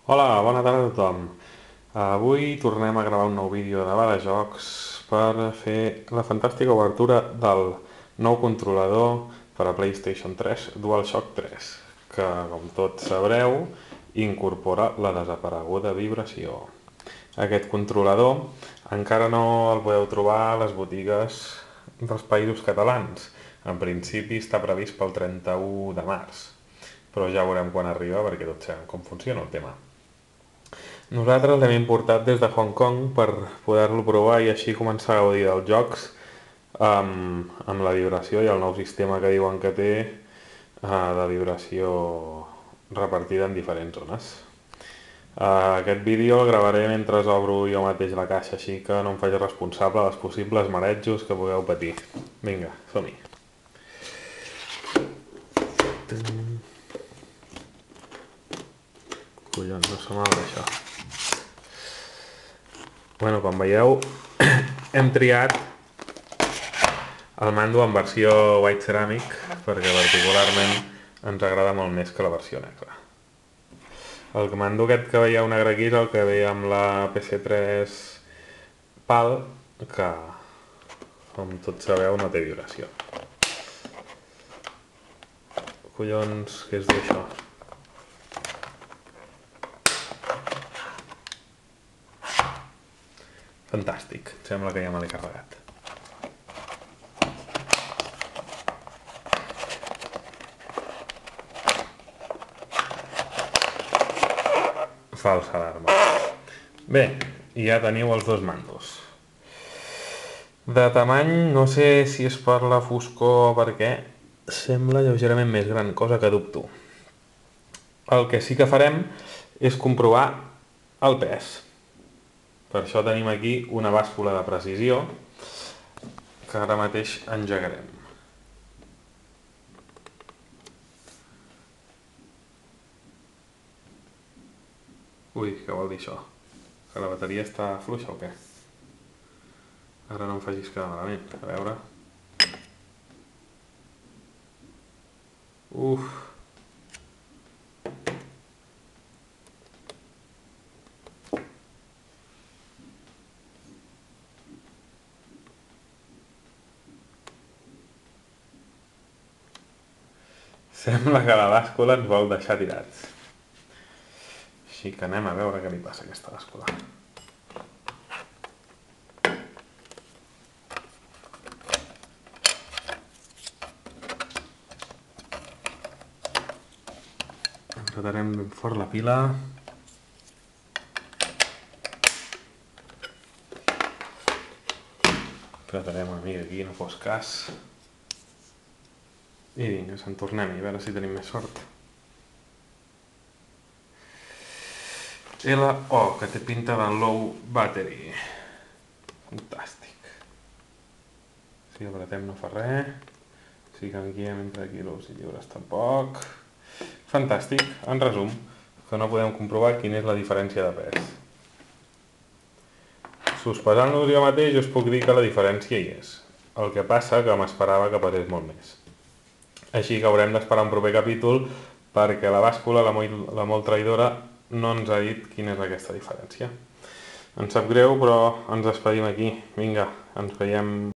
Hola, bona tarda a tothom. Avui tornem a gravar un nou vídeo de Badajocs per fer la fantàstica obertura del nou controlador per a PlayStation 3 DualShock 3, que, com tots sabreu, incorpora la desapareguda vibració. Aquest controlador encara no el podeu trobar a les botigues dels països catalans. En principi està previst pel 31 de març, però ja veurem quan arriba perquè tots sabem com funciona el tema. Nosaltres l'hem importat des de Hong Kong per poder-lo provar i així començar a gaudir dels jocs amb la vibració i el nou sistema que diuen que té de vibració repartida en diferents zones. Aquest vídeo el gravaré mentre obro jo mateix la caixa, així que no em faig responsable dels possibles marejos que pugueu patir. Vinga, som-hi! Collons, no se m'obre això. Bueno, com veieu, hem triat el mando en versió White Ceramic perquè particularment ens agrada molt més que la versió negra. El mando aquest que veieu negre aquí és el que ve amb la PC3 PAL, que, com tots sabeu, no té vibració. Collons, què és d'això? Fantàstic, sembla que ja me l'he carregat. Falsa alarma. Bé, i ja teniu els dos mandos. De tamany, no sé si és per la foscor o per què, sembla lleugerament més gran, cosa que dubto. El que sí que farem és comprovar el pes. Per això tenim aquí una bàscula de precisió que ara mateix engegarem. Ui, què vol dir això? Que la bateria està fluixa o què? Ara no em facis quedar malament, a veure... Uf! Sembla que la bàscula ens vol deixar tirats. Així que anem a veure què li passa a aquesta bàscula. Enredarem ben fort la pila. Apretarem una mica aquí, no fos cas. I vinga, se'n tornem-hi, a veure si tenim més sort. LO, que té pinta de low battery. Fantàstic. Si apretem no fa res. Si canviem entre quilos i lliures tampoc. Fantàstic, en resum, que no podem comprovar quina és la diferència de pes. Sospesant-los jo mateix us puc dir que la diferència hi és. El que passa que m'esperava que pesés molt més. Així que haurem d'esperar un proper capítol perquè la bàscula, la molt traïdora, no ens ha dit quina és aquesta diferència. Ens sap greu, però ens despedim aquí. Vinga, ens veiem.